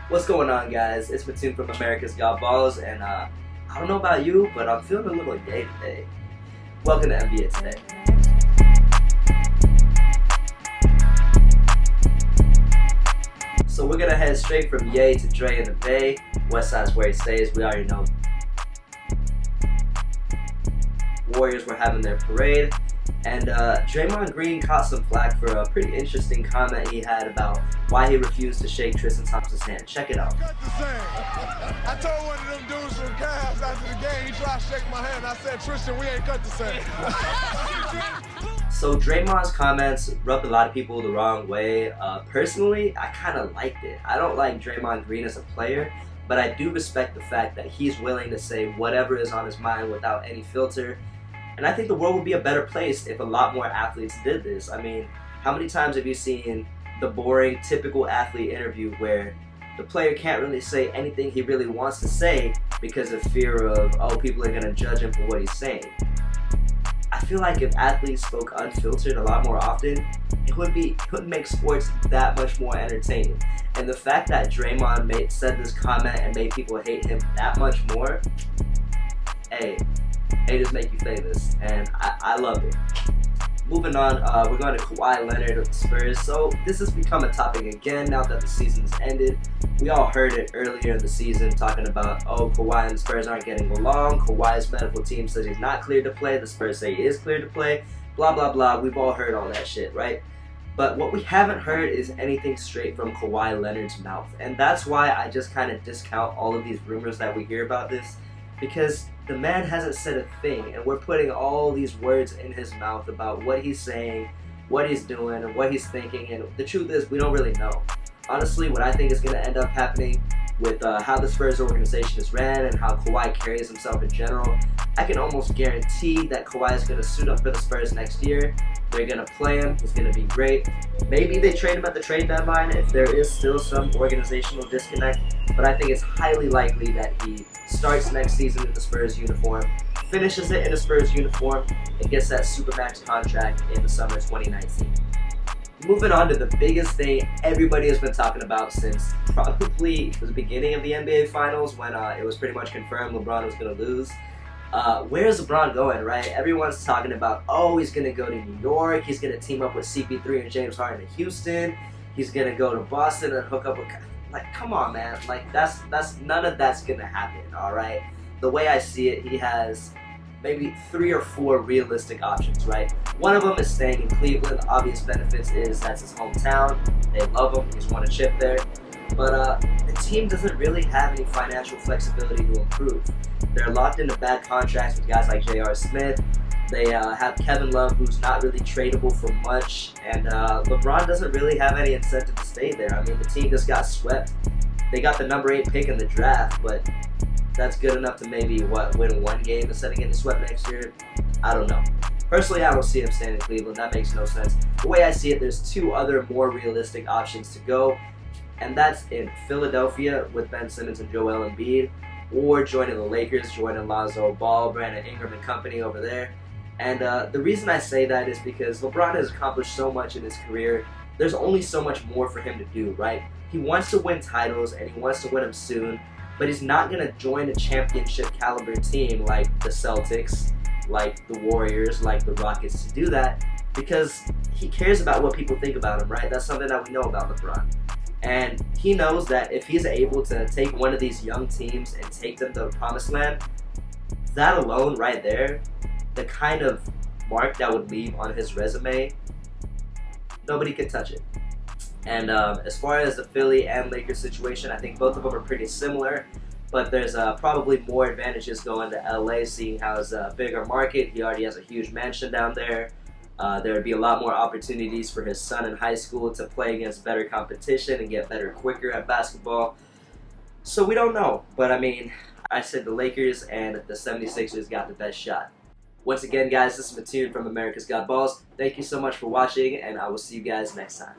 What's going on, guys? It's Mattoon from America's Got Balls, and I don't know about you, but I'm feeling a little yay today. Welcome to NBA Today. So we're gonna head straight from Yay to Dre in the Bay. West Side's where he stays. We already know. Warriors were having their parade, and Draymond Green caught some flack for a pretty interesting comment he had about why he refused to shake Tristan Thompson's hand. Check it out. I told one of them dudes from Cavs after the game, he tried to shake my hand. I said, Tristan, we ain't cut the same. So Draymond's comments rubbed a lot of people the wrong way. Personally, I kind of liked it. I don't like Draymond Green as a player, but I do respect the fact that he's willing to say whatever is on his mind without any filter. And I think the world would be a better place if a lot more athletes did this. I mean, how many times have you seen the boring, typical athlete interview where the player can't really say anything he really wants to say because of fear of, oh, people are going to judge him for what he's saying? I feel like if athletes spoke unfiltered a lot more often, it would make sports that much more entertaining. And the fact that Draymond said this comment and made people hate him that much more, hey, haters make you famous, and I love it. Moving on, we're going to Kawhi Leonard of the Spurs. So this has become a topic again now that the season's ended. We all heard it earlier in the season talking about, oh, Kawhi and the Spurs aren't getting along. Kawhi's medical team says he's not cleared to play. The Spurs say he is cleared to play. Blah, blah, blah. We've all heard all that shit, right? But what we haven't heard is anything straight from Kawhi Leonard's mouth. And that's why I just kind of discount all of these rumors that we hear about this. Because the man hasn't said a thing, and we're putting all these words in his mouth about what he's saying, what he's doing, and what he's thinking, and the truth is, we don't really know. Honestly, what I think is going to end up happening with how the Spurs organization is ran and how Kawhi carries himself in general, I can almost guarantee that Kawhi is going to suit up for the Spurs next year. They're going to play him. He's going to be great. Maybe they trade him at the trade deadline if there is still some organizational disconnect, but I think it's highly likely that he starts next season in the Spurs uniform, finishes it in a Spurs uniform, and gets that Supermax contract in the summer 2019. Moving on to the biggest thing everybody has been talking about since probably the beginning of the NBA Finals when it was pretty much confirmed LeBron was going to lose. Where's LeBron going, right? Everyone's talking about, oh, he's going to go to New York, he's going to team up with CP3 and James Harden in Houston, he's going to go to Boston and hook up with... Like, come on, man. Like, that's none of that's going to happen, all right? The way I see it, he has maybe 3 or 4 realistic options, right? One of them is staying in Cleveland. The obvious benefits is that's his hometown. They love him. He's won a chip there. But the team doesn't really have any financial flexibility to improve. They're locked into bad contracts with guys like J.R. Smith. They have Kevin Love, who's not really tradable for much, and LeBron doesn't really have any incentive to stay there. I mean, the team just got swept. They got the number 8 pick in the draft, but that's good enough to maybe, win 1 game instead of getting swept next year? I don't know. Personally, I don't see him staying in Cleveland. That makes no sense. The way I see it, there's 2 other more realistic options to go, and that's in Philadelphia with Ben Simmons and Joel Embiid, or joining the Lakers, joining Lonzo Ball, Brandon Ingram and company over there. And the reason I say that is because LeBron has accomplished so much in his career. There's only so much more for him to do, right? He wants to win titles, and he wants to win them soon, but he's not going to join a championship caliber team like the Celtics, like the Warriors, like the Rockets to do that, because he cares about what people think about him, right? That's something that we know about LeBron. And he knows that if he's able to take one of these young teams and take them to the promised land, that alone right there, the kind of mark that would leave on his resume, nobody could touch it. And as far as the Philly and Lakers situation, I think both of them are pretty similar, but there's probably more advantages going to LA, seeing how it's a bigger market. He already has a huge mansion down there. There would be a lot more opportunities for his son in high school to play against better competition and get better quicker at basketball. So we don't know, but I mean, I said the Lakers and the 76ers got the best shot. Once again, guys, this is Mattoon from America's Got Balls. Thank you so much for watching, and I will see you guys next time.